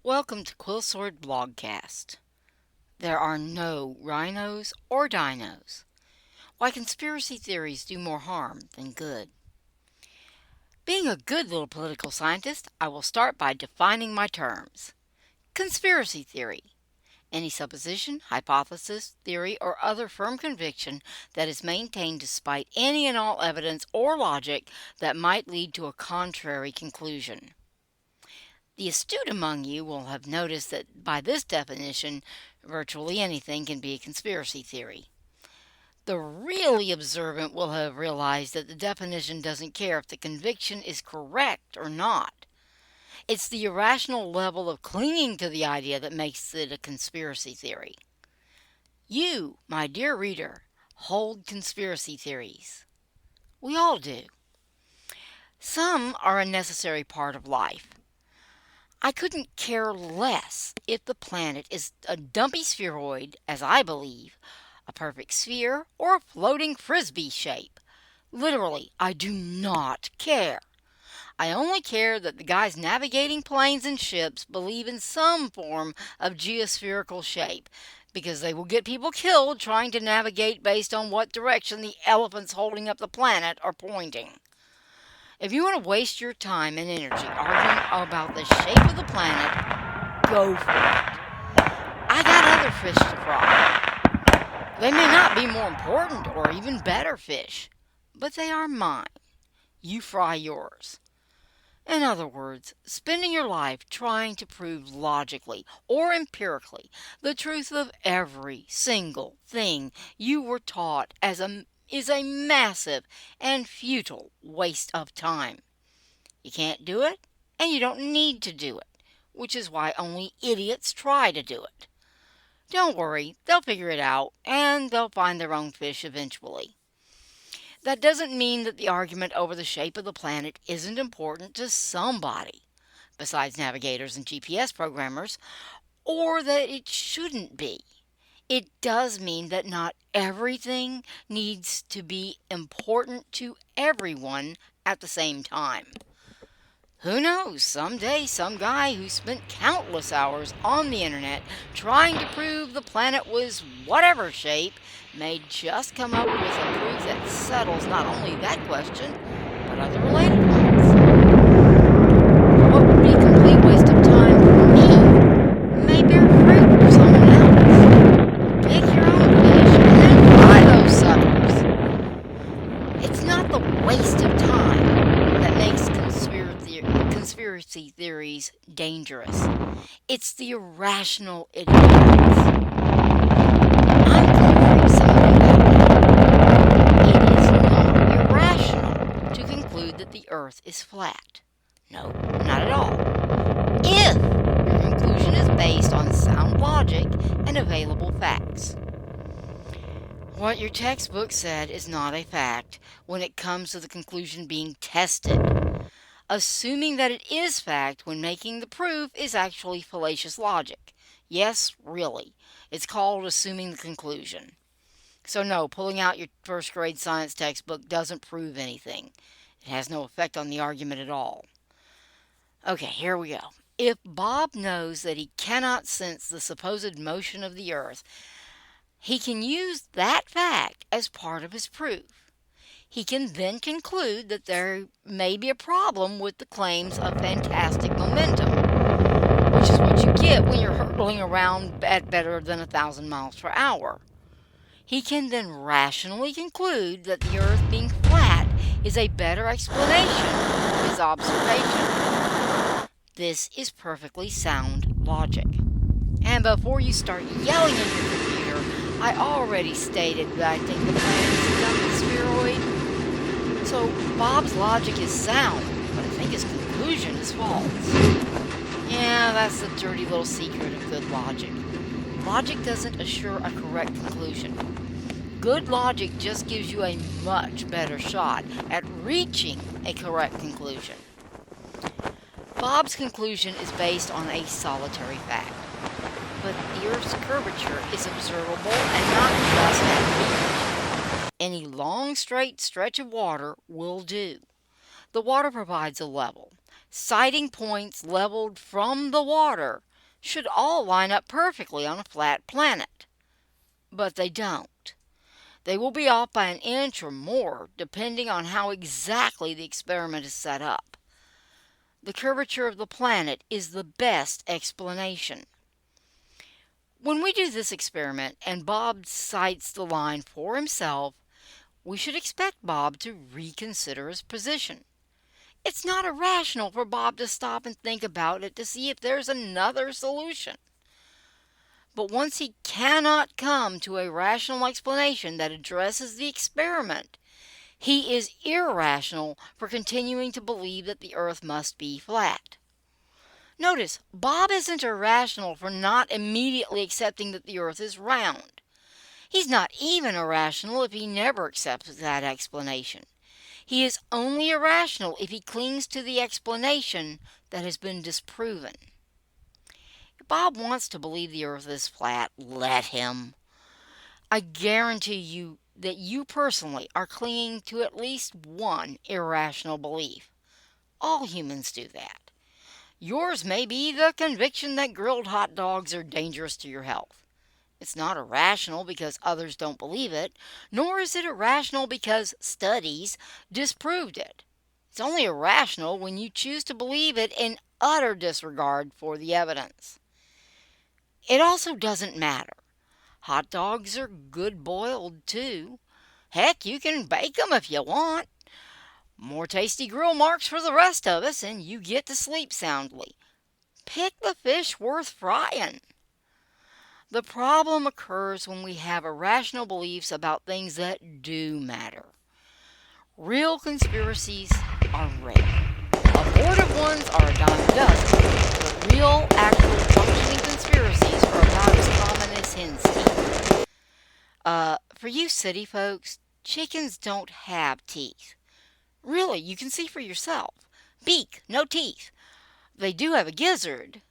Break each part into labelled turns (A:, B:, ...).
A: Welcome to Quill Sword Blogcast. There are no RINOS or DINOS. Why conspiracy theories do more harm than good. Being a good little political scientist, I will start by defining my terms. Conspiracy theory. Any supposition, hypothesis, theory, or other firm conviction that is maintained despite any and all evidence or logic that might lead to a contrary conclusion. The astute among you will have noticed that by this definition, virtually anything can be a conspiracy theory. The really observant will have realized that the definition doesn't care if the conviction is correct or not. It's the irrational level of clinging to the idea that makes it a conspiracy theory. You, my dear reader, hold conspiracy theories. We all do. Some are a necessary part of life. I couldn't care less if the planet is a dumpy spheroid, as I believe, a perfect sphere, or a floating frisbee shape. Literally, I do not care. I only care that the guys navigating planes and ships believe in some form of geospherical shape, because they will get people killed trying to navigate based on what direction the elephants holding up the planet are pointing. If you want to waste your time and energy arguing about the shape of the planet, go for it. I got other fish to fry. They may not be more important or even better fish, but they are mine. You fry yours. In other words, spending your life trying to prove logically or empirically the truth of every single thing you were taught is a massive and futile waste of time. You can't do it, and you don't need to do it, which is why only idiots try to do it. Don't worry, they'll figure it out, and they'll find their own fish eventually. That doesn't mean that the argument over the shape of the planet isn't important to somebody, besides navigators and GPS programmers, or that it shouldn't be. It does mean that not everything needs to be important to everyone at the same time. Who knows, someday some guy who spent countless hours on the internet trying to prove the planet was whatever shape may just come up with a proof that settles not only that question, but other related ones. What would be a complete waste of time for me may bear fruit for someone else. Pick your own fish and then fry those suckers. It's not the waste of time that makes conspiracy theories dangerous. It's the irrational adherence. I'm clear some of that. It is not irrational to conclude that the earth is flat. No, not at all. If your conclusion is based on sound logic and available facts. What your textbook said is not a fact when it comes to the conclusion being tested. Assuming that it is fact when making the proof is actually fallacious logic. Yes, really. It's called assuming the conclusion. So no, pulling out your first grade science textbook doesn't prove anything. It has no effect on the argument at all. Okay, here we go. If Bob knows that he cannot sense the supposed motion of the earth, he can use that fact as part of his proof. He can then conclude that there may be a problem with the claims of fantastic momentum, which is what you get when you're hurtling around at better than 1,000 miles per hour. He can then rationally conclude that the earth being flat is a better explanation of his observation. This is perfectly sound logic. And before you start yelling at your computer, I already stated that I think the planet is a dumpy spheroid. So Bob's logic is sound, but I think his conclusion is false. Yeah, that's the dirty little secret of good logic. Logic doesn't assure a correct conclusion. Good logic just gives you a much better shot at reaching a correct conclusion. Bob's conclusion is based on a solitary fact, but the Earth's curvature is observable and not just at the beach. Any long, straight stretch of water will do. The water provides a level. Sighting points leveled from the water should all line up perfectly on a flat planet. But they don't. They will be off by an inch or more, depending on how exactly the experiment is set up. The curvature of the planet is the best explanation. When we do this experiment and Bob cites the line for himself, we should expect Bob to reconsider his position. It's not irrational for Bob to stop and think about it to see if there's another solution. But once he cannot come to a rational explanation that addresses the experiment, he is irrational for continuing to believe that the earth must be flat. Notice, Bob isn't irrational for not immediately accepting that the earth is round. He's not even irrational if he never accepts that explanation. He is only irrational if he clings to the explanation that has been disproven. If Bob wants to believe the earth is flat, let him. I guarantee you that you personally are clinging to at least one irrational belief. All humans do that. Yours may be the conviction that grilled hot dogs are dangerous to your health. It's not irrational because others don't believe it, nor is it irrational because studies disproved it. It's only irrational when you choose to believe it in utter disregard for the evidence. It also doesn't matter. Hot dogs are good boiled too. Heck, you can bake them if you want. More tasty grill marks for the rest of us, and you get to sleep soundly. Pick the fish worth frying. The problem occurs when we have irrational beliefs about things that do matter. Real conspiracies are rare. Abortive ones are a dime a dozen, but real, actual, functioning conspiracies are about as common as hen's teeth. For you city folks, chickens don't have teeth. Really, you can see for yourself. Beak, no teeth. They do have a gizzard.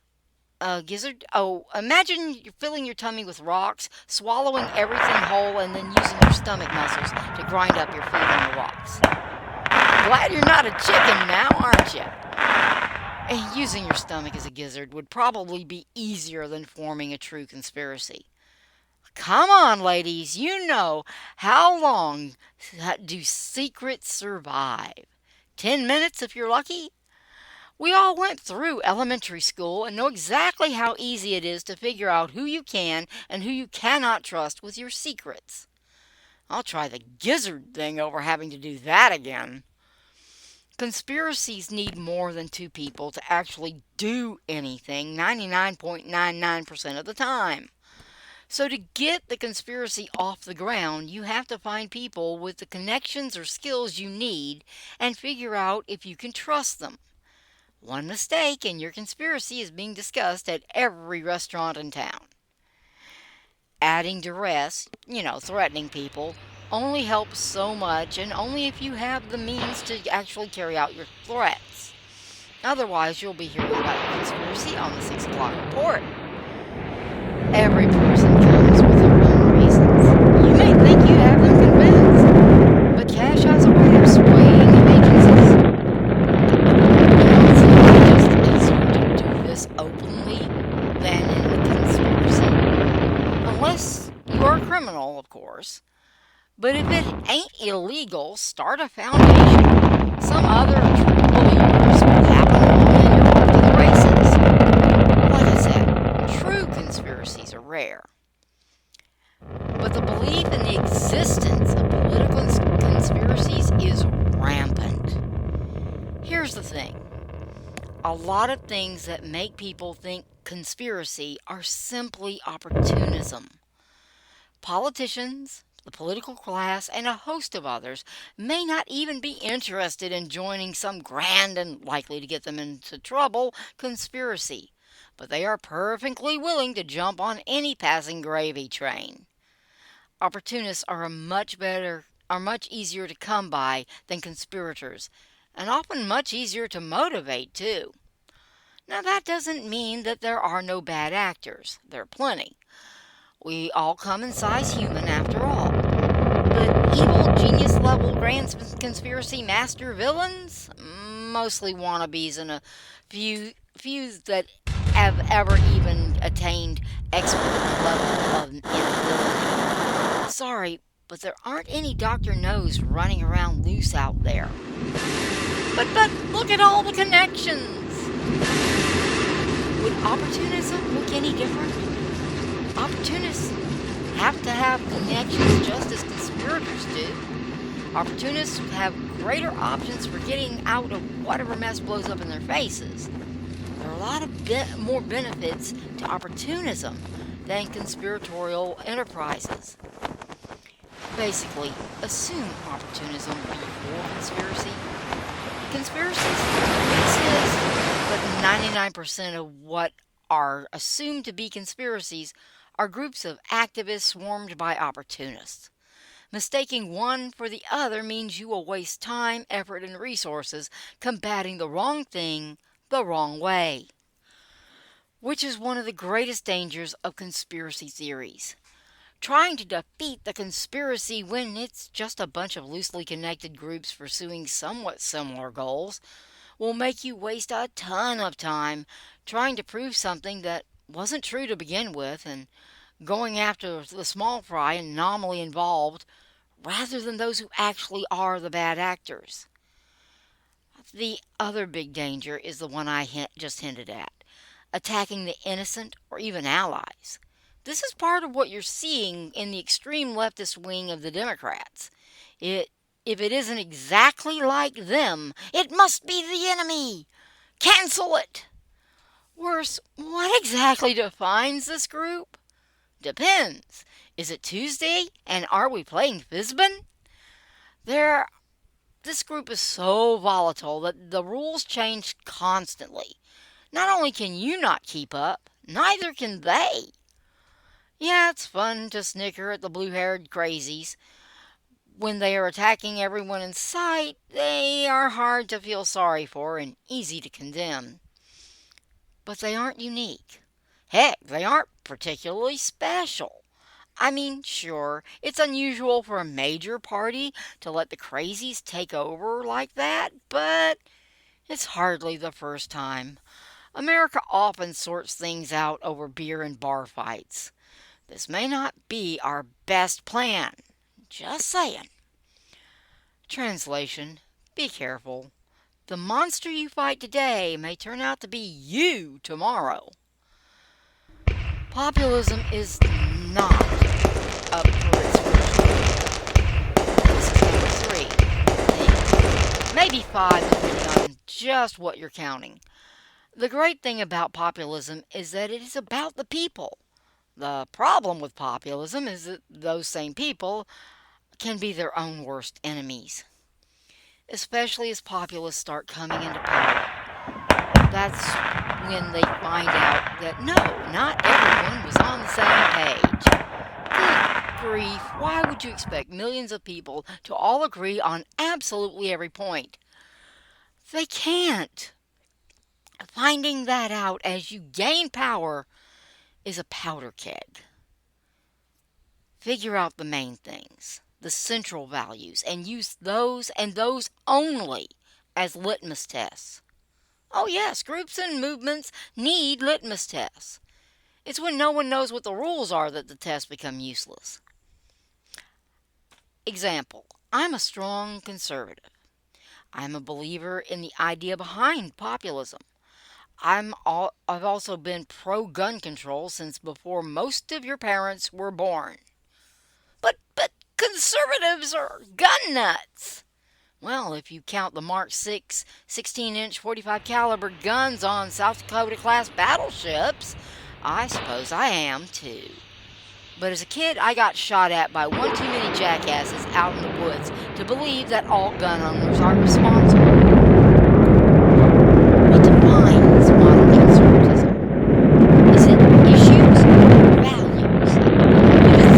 A: A gizzard? Oh, imagine you're filling your tummy with rocks, swallowing everything whole, and then using your stomach muscles to grind up your food on the rocks. Glad you're not a chicken now, aren't you? And using your stomach as a gizzard would probably be easier than forming a true conspiracy. Come on, ladies, you know how long do secrets survive? 10 minutes if you're lucky? We all went through elementary school and know exactly how easy it is to figure out who you can and who you cannot trust with your secrets. I'll try the gizzard thing over having to do that again. Conspiracies need more than two people to actually do anything 99.99% of the time. So to get the conspiracy off the ground, you have to find people with the connections or skills you need and figure out if you can trust them. One mistake and your conspiracy is being discussed at every restaurant in town. Adding duress, threatening people, only helps so much and only if you have the means to actually carry out your threats. Otherwise, you'll be hearing about your conspiracy on the 6 o'clock report. Every person comes with their own reasons. You may think you have them convinced, but cash has a way of swaying agencies. It's easier to do this openly than in the conspiracy. Unless you are a criminal, of course. But if it ain't illegal, start a foundation. Some other true believers will happen along and you're off to the races. Like I said, true conspiracies are rare. But the belief in the existence of political conspiracies is rampant. Here's the thing. A lot of things that make people think conspiracy are simply opportunism. Politicians, the political class, and a host of others may not even be interested in joining some grand and likely to get them into trouble conspiracy, but they are perfectly willing to jump on any passing gravy train. Opportunists are much easier to come by than conspirators, and often much easier to motivate too. Now that doesn't mean that there are no bad actors. There are plenty. We all come in size human after all. But evil genius level grand conspiracy master villains? Mostly wannabes and a few that have ever even attained expert level of inability. Sorry, but there aren't any Dr. No's running around loose out there. But look at all the connections. Would opportunism look any different? Opportunists have to have connections just as conspirators do. Opportunists have greater options for getting out of whatever mess blows up in their faces. There are a lot of more benefits to opportunism than conspiratorial enterprises. Basically, assume opportunism before conspiracy. Conspiracies exist, but 99% of what are assumed to be conspiracies are groups of activists swarmed by opportunists. Mistaking one for the other means you will waste time, effort, and resources combating the wrong thing the wrong way, which is one of the greatest dangers of conspiracy theories. Trying to defeat the conspiracy when it's just a bunch of loosely connected groups pursuing somewhat similar goals will make you waste a ton of time trying to prove something that wasn't true to begin with and going after the small fry and anomaly involved rather than those who actually are the bad actors. The other big danger is the one I just hinted at, attacking the innocent or even allies. This is part of what you're seeing in the extreme leftist wing of the Democrats. If it isn't exactly like them, it must be the enemy. Cancel it. Worse, what exactly defines this group? Depends. Is it Tuesday and are we playing Fizbin? This group is so volatile that the rules change constantly. Not only can you not keep up, neither can they. Yeah, it's fun to snicker at the blue-haired crazies. When they are attacking everyone in sight, they are hard to feel sorry for and easy to condemn. But they aren't unique. Heck, they aren't particularly special. I mean, sure, it's unusual for a major party to let the crazies take over like that, but it's hardly the first time. America often sorts things out over beer and bar fights. This may not be our best plan. Just saying. Translation: be careful. The monster you fight today may turn out to be you tomorrow. Populism is not up for its first win. This is number 3, I think. Maybe 5, depending on just what you're counting. The great thing about populism is that it is about the people. The problem with populism is that those same people can be their own worst enemies, especially as populists start coming into power. That's when they find out that no, not everyone was on the same page. Good grief, why would you expect millions of people to all agree on absolutely every point? They can't. Finding that out as you gain power is a powder keg. Figure out the main things, the central values, and use those and those only as litmus tests. Oh yes, groups and movements need litmus tests. It's when no one knows what the rules are that the tests become useless. Example: I'm a strong conservative. I'm a believer in the idea behind populism. I've also been pro-gun control since before most of your parents were born. But conservatives are gun nuts. Well, if you count the Mark 6 16-inch 45 caliber guns on South Dakota class battleships, I suppose I am too. But as a kid, I got shot at by one too many jackasses out in the woods to believe that all gun owners are responsible. What defines modern conservatism? Is it issues or values? Because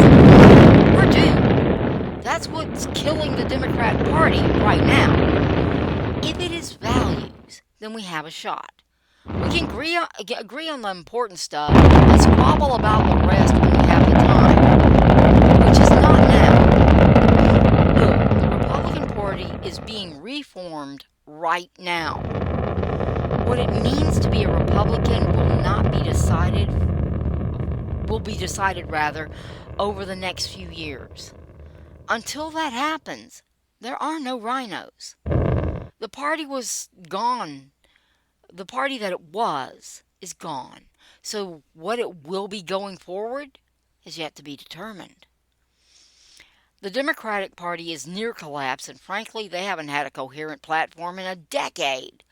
A: we're doomed. That's what's killing the Democrat Party right now. If it is values, then we have a shot. We can agree on the important stuff and squabble about the rest when we have the time, which is not now. Look, the Republican Party is being reformed right now. What it means to be a Republican will be decided rather over the next few years. Until that happens, there are no rhinos. The party was gone. The party that it was is gone. So what it will be going forward is yet to be determined. The Democratic Party is near collapse, and frankly, they haven't had a coherent platform in a decade.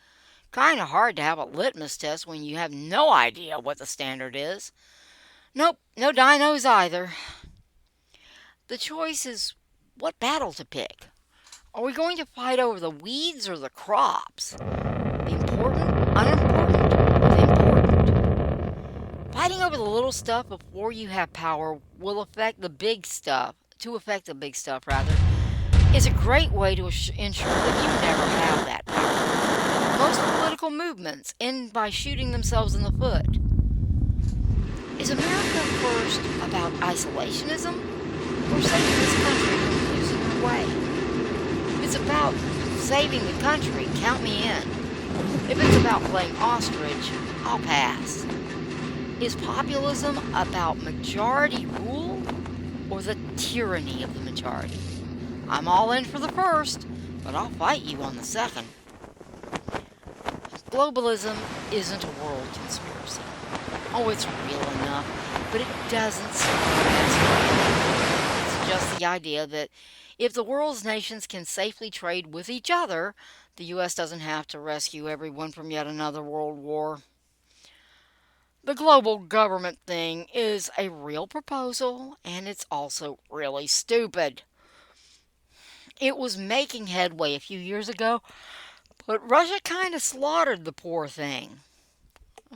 A: Kind of hard to have a litmus test when you have no idea what the standard is. Nope, no dinos either. The choice is what battle to pick. Are we going to fight over the weeds or the crops? The important, unimportant, or the important? Fighting over the little stuff before you have power will affect the big stuff, rather, is a great way to ensure that you never have that power. Most political movements end by shooting themselves in the foot. Is America first about isolationism or saving this country from losing her way? If it's about saving the country, count me in. If it's about playing ostrich, I'll pass. Is populism about majority rule or the tyranny of the majority? I'm all in for the first, but I'll fight you on the second. Globalism isn't a world conspiracy. Oh, it's real enough, but it doesn't seem as real. It's just the idea that if the world's nations can safely trade with each other, the U.S. doesn't have to rescue everyone from yet another world war. The global government thing is a real proposal, and it's also really stupid. It was making headway a few years ago, but Russia kind of slaughtered the poor thing.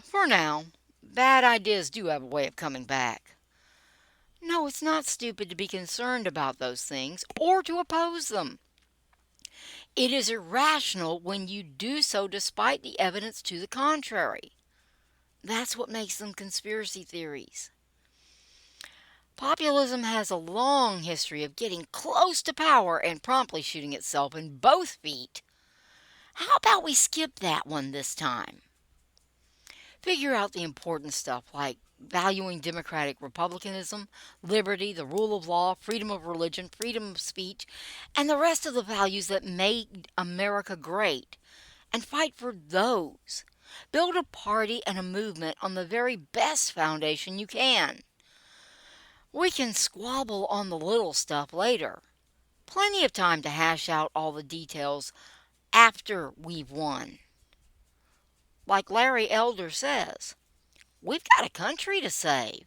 A: For now, bad ideas do have a way of coming back. No, it's not stupid to be concerned about those things or to oppose them. It is irrational when you do so despite the evidence to the contrary. That's what makes them conspiracy theories. Populism has a long history of getting close to power and promptly shooting itself in both feet. How about we skip that one this time? Figure out the important stuff like valuing democratic republicanism, liberty, the rule of law, freedom of religion, freedom of speech, and the rest of the values that made America great, and fight for those. Build a party and a movement on the very best foundation you can. We can squabble on the little stuff later. Plenty of time to hash out all the details after we've won. Like Larry Elder says, we've got a country to save.